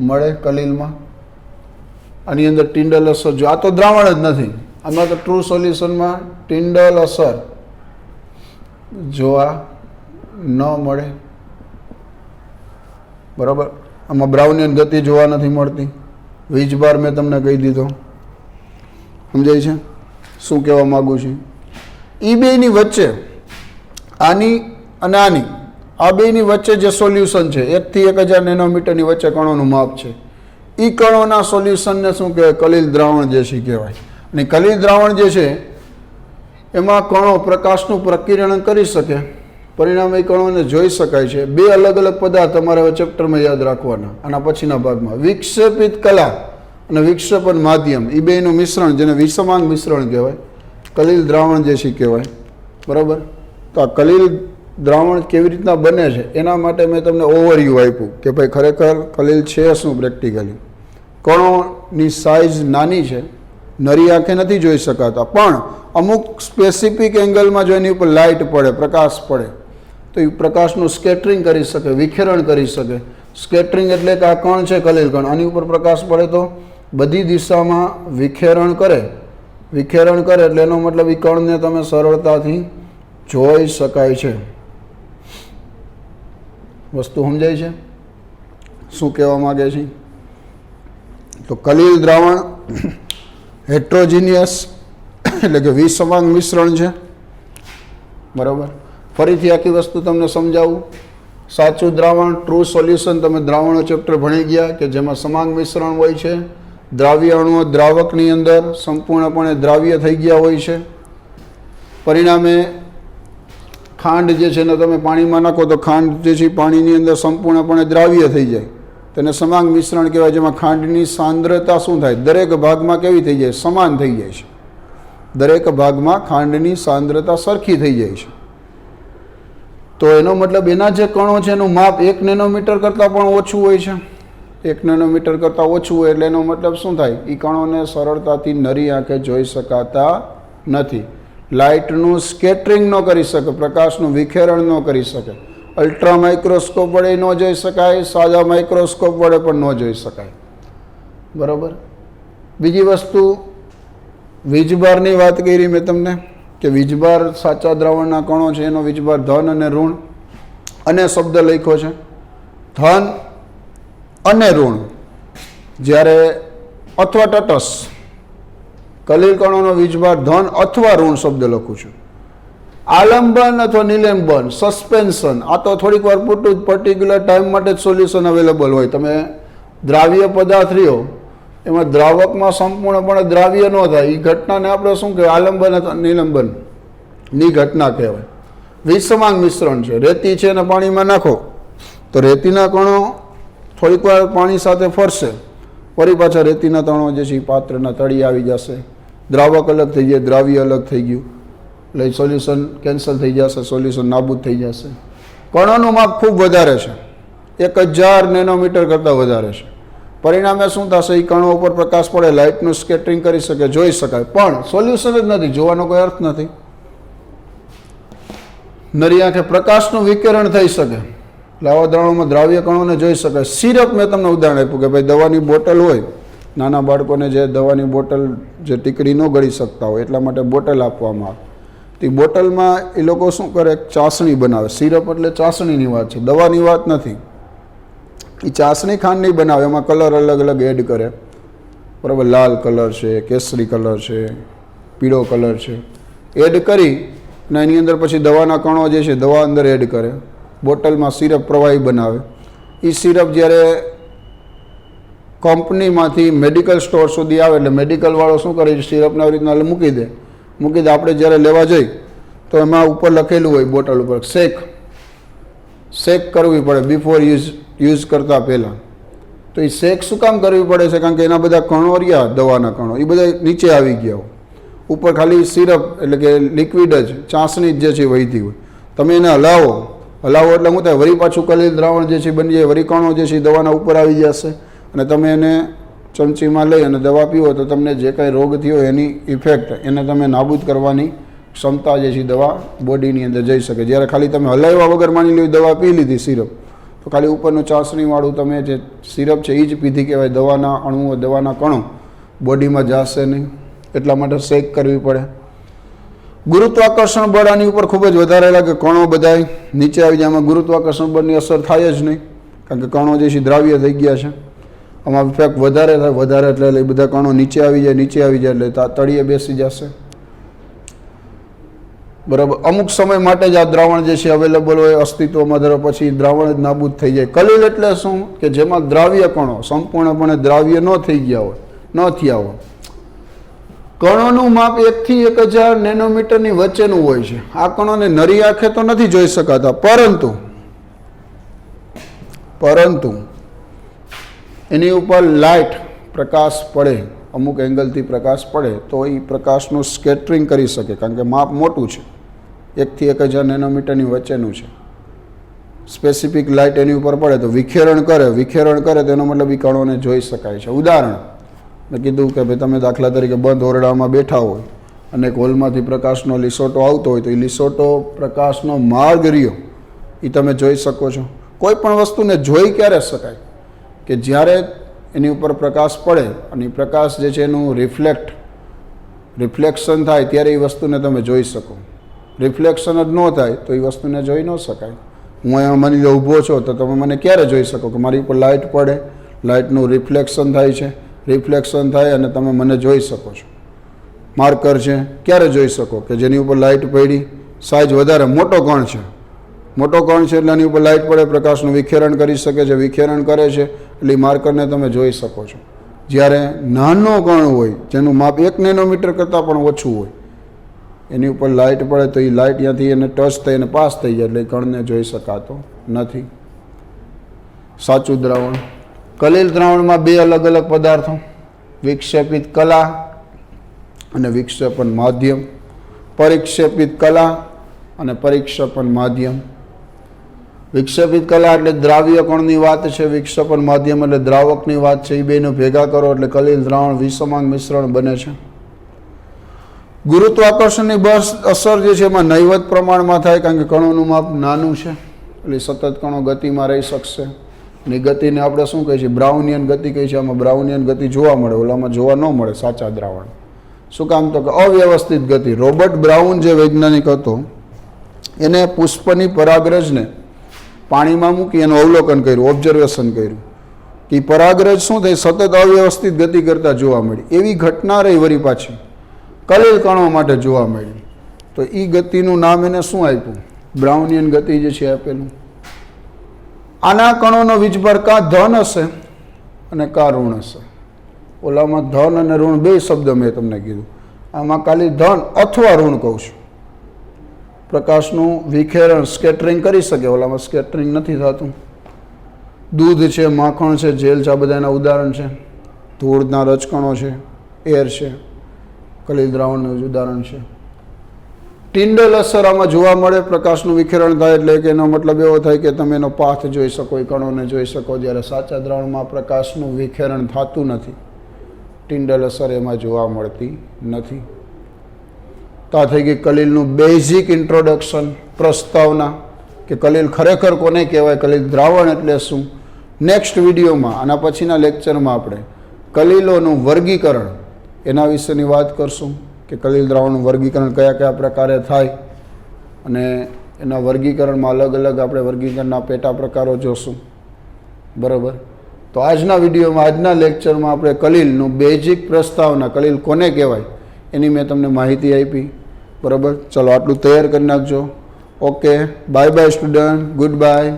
મળે કલીલમાં. આની અંદર ટિન્ડલ અસર જો, આ તો દ્રાવણ જ નથી. આમાં તો ટ્રુ સોલ્યુશનમાં ટિન્ડલ અસર જોવા ન મળે, બરાબર. આમાં બ્રાઉનિયન ગતિ જોવા નથી મળતી. વીજભાર મેં તમને કહી દીધો. સમજાય છે શું કહેવા માગું છું? એ બેની વચ્ચે આની અને આની, આ બેની વચ્ચે જે સોલ્યુશન છે 1 થી 1000 નેનોમીટરની વચ્ચે કણોનું માપ છે. એ કણોના સોલ્યુશનને શું કહેવાય? કલીલ દ્રાવણ જે છે કહેવાય. અને કલીલ દ્રાવણ જે છે એમાં કણો પ્રકાશનું પ્રકિરણ કરી શકે, પરિણામે એ કણોને જોઈ શકાય છે. 2 અલગ અલગ પદાર્થ તમારે હવે ચેપ્ટરમાં યાદ રાખવાના. આના પછીના ભાગમાં વિક્ષેપિત કલા અને વિક્ષેપન માધ્યમ, એ બેનું મિશ્રણ, જેને વિષમાંગ મિશ્રણ કહેવાય, કલીલ દ્રાવણ જે છે કહેવાય, બરાબર. તો આ કલીલ દ્રાવણ કેવી રીતના બને છે એના માટે મેં તમને ઓવરવ્યૂ આપ્યું કે ભાઈ ખરેખર કલીલ છે શું પ્રેક્ટિકલી. કણોની સાઇઝ નાની છે, નરી આંખે નથી જોઈ શકાતા, પણ અમુક સ્પેસિફિક એંગલમાં જો એની ઉપર લાઇટ પડે, પ્રકાશ પડે, તો એ પ્રકાશનું સ્કેટરિંગ કરી શકે, વિખેરણ કરી શકે. સ્કેટરિંગ એટલે કે આ કણ છે કલીલ કણ, આની ઉપર પ્રકાશ પડે તો બધી દિશામાં વિખેરણ કરે. વિખેરણ કરે એટલે એનો મતલબ એ કણને તમે સરળતાથી જોઈ શકાય છે. વસ્તુ સમજાય છે શું કહેવા માગે છે? તો કલીલ દ્રાવણ હેટ્રોજીનિયસ એટલે કે વિષમાંગ મિશ્રણ છે, બરાબર. ફરીથી આખી વસ્તુ તમને સમજાવું. સાચું દ્રાવણ, ટ્રુ સોલ્યુશન, તમે દ્રાવણો ચેપ્ટર ભણી ગયા કે જેમાં સમાંગ મિશ્રણ હોય છે. દ્રાવ્ય અણુઓ દ્રાવકની અંદર સંપૂર્ણપણે દ્રાવ્ય થઈ ગયા હોય છે. પરિણામે ખાંડ જે છે ને તમે પાણીમાં નાખો તો ખાંડ જે છે પાણીની અંદર સંપૂર્ણપણે દ્રાવ્ય થઈ જાય. તેને સમાંગ મિશ્રણ કહેવાય, જેમાં ખાંડની સાંદ્રતા શું થાય? દરેક ભાગમાં કેવી થઈ જાય? સમાન થઈ જાય છે. દરેક ભાગમાં ખાંડની સાંદ્રતા સરખી થઈ જાય છે. તો એનો મતલબ એના જે કણો છે એનું માપ 1 નેનોમીટર કરતાં પણ ઓછું હોય છે. 1 નેનોમીટર કરતાં ઓછું હોય એટલે એનો મતલબ શું થાય? એ કણોને સરળતાથી નરી આંખે જોઈ શકાતા નથી. લાઇટનું સ્કેટરિંગ ન કરી શકે, પ્રકાશનું વિખેરણ ન કરી શકે. અલ્ટ્રા માઇક્રોસ્કોપ વડે ન જોઈ શકાય, સાદા માઇક્રોસ્કોપ વડે પણ ન જોઈ શકાય, બરાબર. બીજી વસ્તુ, વીજભારની વાત કરી મેં તમને કે વીજભાર સાચા દ્રાવણના કણો છે, એનો વીજભાર ધન અને ઋણ અને શબ્દ લખ્યો છે. ધન અને ઋણ જ્યારે અથવા તટસ્થ, કલીલ કણોનો વીજભાર ધન અથવા ઋણ શબ્દ લખું છું. આલંબન અથવા નિલંબન, સસ્પેન્શન, આ તો થોડીક વાર પૂરતું જ પર્ટિક્યુલર ટાઈમ માટે જ સોલ્યુશન અવેલેબલ હોય. તમે દ્રાવ્ય પદાર્થ રહ્યો એમાં દ્રાવકમાં સંપૂર્ણપણે દ્રાવ્ય ન થાય, એ ઘટનાને આપણે શું કહેવાય? આલંબન અથવા નિલંબનની ઘટના કહેવાય. વિષમાંગ મિશ્રણ છે, રેતી છે અને પાણીમાં નાખો તો રેતીના કણો થોડીક વાર પાણી સાથે ફરશે, ફરી પાછા રેતીના કણો જે છે એ પાત્રના તળિયે આવી જશે. દ્રાવક અલગ થઈ જાય, દ્રાવ્ય અલગ થઈ ગયું એટલે સોલ્યુશન કેન્સલ થઈ જશે, સોલ્યુશન નાબૂદ થઈ જશે. કણોનું માપ ખૂબ વધારે છે, 1000 નેનોમીટર કરતાં વધારે છે. પરિણામે શું થશે? એ કણો ઉપર પ્રકાશ પડે, લાઇટનું સ્કેટરિંગ કરી શકે, જોઈ શકાય, પણ સોલ્યુશન જ નથી, જોવાનો કોઈ અર્થ નથી. નરી આંખે પ્રકાશનું વિકિરણ થઈ શકે એટલે આવા દ્રાવણોમાં દ્રાવ્ય કણોને જોઈ શકાય. સિરપ મેં તમને ઉદાહરણ આપ્યું કે ભાઈ દવાની બોટલ હોય, નાના બાળકોને જે દવાની બોટલ જે ટીકડી ન ગળી શકતા હોય એટલા માટે બોટલ આપવામાં આવે. તે બોટલમાં એ લોકો શું કરે? ચાસણી બનાવે. સિરપ એટલે ચાસણીની વાત છે, દવાની વાત નથી. એ ચાસણી ખાંડની બનાવે, એમાં કલર અલગ અલગ એડ કરે, બરાબર. લાલ કલર છે, કેસરી કલર છે, પીળો કલર છે, એડ કરી અને એની અંદર પછી દવાના કણો જે છે દવા અંદર એડ કરે, બોટલમાં સિરપ પ્રવાહી બનાવે. એ સિરપ જ્યારે કંપનીમાંથી મેડિકલ સ્ટોર સુધી આવે એટલે મેડિકલવાળો શું કરે છે, સિરપને આવી રીતના મૂકી દે. આપણે જ્યારે લેવા જઈ તો એમાં ઉપર લખેલું હોય બોટલ ઉપર શેક કરવી પડે બિફોર યુઝ કરતાં પહેલાં. તો એ શેક શું કામ કરવી પડે છે? કારણ કે એના બધા કણો રહ્યા, દવાના કણો, એ બધા નીચે આવી ગયા હોય. ઉપર ખાલી સિરપ એટલે કે લિક્વિડ જ, ચાસણી જે છે વહીતી હોય. તમે એને હલાવો એટલે શું થાય, વળી પાછું કલીલ દ્રાવણ જે છે બની જાય, વળી કણો જે છે દવાના ઉપર આવી જશે અને તમે એને ચમચીમાં લઈ અને દવા પીવો તો તમને જે કાંઈ રોગ થયો એની ઇફેક્ટ એને તમે નાબૂદ કરવાની ક્ષમતા જે છે દવા બોડીની અંદર જઈ શકે. જ્યારે ખાલી તમે હલાવ્યા વગર માની લો દવા પી લીધી સિરપ, તો ખાલી ઉપરનું ચાસણીવાળું તમે જે સિરપ છે એ જ પીધી કહેવાય. દવાના અણુઓ, દવાના કણો બોડીમાં જશે નહીં, એટલા માટે શેક કરવી પડે. ગુરુત્વાકર્ષણ બળ આની ઉપર ખૂબ જ વધારે લાગે, કણો બધાય નીચે આવી જાય. આમાં ગુરુત્વાકર્ષણ બળની અસર થાય જ નહીં, કારણ કે કણો જે છે દ્રાવ્ય થઈ ગયા છે. આમાં ઇફેક્ટ વધારે થાય, વધારે એટલે એ બધા કણો નીચે આવી જાય એટલે તળિયે બેસી જશે. બરાબર. અમુક સમય માટે જ આ દ્રાવણ જે છે અવેલેબલ હોય, અસ્તિત્વમાં ધરો, પછી દ્રાવણ જ નાબૂદ થઈ જાય. કલીલ એટલે શું કે જેમાં દ્રાવ્ય કણો સંપૂર્ણપણે દ્રાવ્ય ન થઈ ગયા હોય, ન થયા હોય. કણોનું માપ 1 થી 1000 નેનોમીટરની વચ્ચેનું હોય છે. આ કણોને નરી આંખે તો નથી જોઈ શકાતા, પરંતુ એની ઉપર લાઇટ, પ્રકાશ પડે, અમુક એંગલથી પ્રકાશ પડે તો એ પ્રકાશનું સ્કેટરિંગ કરી શકે, કારણ કે માપ મોટું છે, 1 થી 1000 નેનોમીટરની વચ્ચેનું છે. સ્પેસિફિક લાઇટ એની ઉપર પડે તો વિખેરણ કરે તેનો મતલબ એ કણોને જોઈ શકાય છે. ઉદાહરણ મેં કીધું કે ભાઈ તમે દાખલા તરીકે બંધ ઓરડામાં બેઠા હોય અને એક હોલમાંથી પ્રકાશનો લીસોટો આવતો હોય તો એ લીસોટો પ્રકાશનો માર્ગ રહ્યો એ તમે જોઈ શકો છો. કોઈ પણ વસ્તુને જોઈ ક્યારે શકાય કે જ્યારે એની ઉપર પ્રકાશ પડે અને પ્રકાશ જે છે એનું રિફ્લેક્શન થાય ત્યારે એ વસ્તુને તમે જોઈ શકો. રિફ્લેક્શન જ ન થાય તો એ વસ્તુને જોઈ ન શકાય. હું અહીંયા માની લો ઊભો છો તો તમે મને ક્યારે જોઈ શકો કે મારી ઉપર લાઇટ પડે, લાઇટનું રિફ્લેક્શન થાય છે, રિફ્લેક્શન થાય અને તમે મને જોઈ શકો છો. માર્કર છે, ક્યારે જોઈ શકો કે જેની ઉપર લાઇટ પડી, સાઇઝ વધારે મોટો કણ છે એટલે એની ઉપર લાઇટ પડે, પ્રકાશનું વિખેરણ કરી શકે છે, વિખેરણ કરે છે એટલે એ માર્કરને તમે જોઈ શકો છો. જ્યારે નાનો કણ હોય જેનું માપ 1 નેનોમીટર કરતાં પણ ઓછું હોય એની ઉપર લાઇટ પડે તો એ લાઇટ ત્યાંથી એને ટચ થઈ અને પાસ થઈ જાય એટલે એ કણને જોઈ શકાતો નથી. સાચું દ્રાવણ. કલીલ દ્રાવણમાં 2 અલગ અલગ પદાર્થો, વિક્ષેપિત કલા અને વિક્ષેપન માધ્યમ. પરિક્ષેપિત કલા અને પરિક્ષેપન માધ્યમ. વિક્ષેપિત કલા એટલે દ્રાવ્ય કણની વાત છે, વિક્ષેપન માધ્યમ એટલે દ્રાવકની વાત છે. એ બેને ભેગા કરો એટલે કલીલ દ્રાવણ વિષમાંગ મિશ્રણ બને છે. ગુરુત્વાકર્ષણની અસર જે છે એમાં નહિવત પ્રમાણમાં થાય, કારણ કે કણોનું માપ નાનું છે એટલે સતત કણો ગતિમાં રહી શકશે. અને ગતિને આપણે શું કહીએ છીએ, બ્રાઉનિયન ગતિ કહીએ છીએ. આમાં બ્રાઉનિયન ગતિ જોવા મળે, ઓલામાં જોવા ન મળે સાચા દ્રાવણ. શું કામ? તો કે અવ્યવસ્થિત ગતિ. રોબર્ટ બ્રાઉન જે વૈજ્ઞાનિક હતો એને પુષ્પની પરાગરજને પાણીમાં મૂકી એનું અવલોકન કર્યું, ઓબ્ઝર્વેશન કર્યું કે પરાગરજ શું થઈ, સતત અવ્યવસ્થિત ગતિ કરતા જોવા મળી. એવી ઘટના રહી વળી પાછી કલીલ કણો માટે જોવા મળી. તો એ ગતિનું નામ એને શું આપ્યું? બ્રાઉનિયન ગતિ જે છે આપેલું. આના કણોનો વીજભાર કાં ધન હશે અને કાં ઋણ હશે. ઓલામાં ધન અને ઋણ 2 શબ્દ મેં તમને કીધું, આમાં ખાલી ધન અથવા ઋણ કહું છું. પ્રકાશનું વિખેરણ સ્કેટરિંગ કરી શકે, ઓલામાં સ્કેટરિંગ નથી થતું. દૂધ છે, માખણ છે, જેલ છે, આ બધા એના ઉદાહરણ છે. ધૂળના રજકણો છે, એર છે, કલીલ દ્રાવણનું ઉદાહરણ છે. ટિન્ડલ અસર આમાં જોવા મળે. પ્રકાશનું વિખેરણ થાય એટલે કે એનો મતલબ એવો થાય કે તમે એનો પાથ જોઈ શકો, એ કણોને જોઈ શકો. જ્યારે સાચા દ્રાવણમાં પ્રકાશનું વિખેરણ થતું નથી, ટિન્ડલ અસર એમાં જોવા મળતી નથી. તો આ થઈ ગઈ કલીલનું બેઝિક ઇન્ટ્રોડક્શન, પ્રસ્તાવના કે કલીલ ખરેખર કોને કહેવાય, કલીલ દ્રાવણ એટલે શું. નેક્સ્ટ વિડીયોમાં આના પછીના લેક્ચરમાં આપણે કલીલોનું વર્ગીકરણ એના વિશેની વાત કરશું કે કલીલ દ્રાવણનું વર્ગીકરણ કયા કયા પ્રકારે થાય અને એના વર્ગીકરણમાં અલગ અલગ આપણે વર્ગીકરણના પેટા પ્રકારો જોશું. બરાબર. તો આજના વિડીયોમાં, આજના લેક્ચરમાં આપણે કલીલનું બેઝિક પ્રસ્તાવના, કલીલ કોને કહેવાય એની મેં તમને માહિતી આપી. બરાબર, ચલો આટલું તૈયાર કરી નાખજો. Okay, bye bye student, good bye.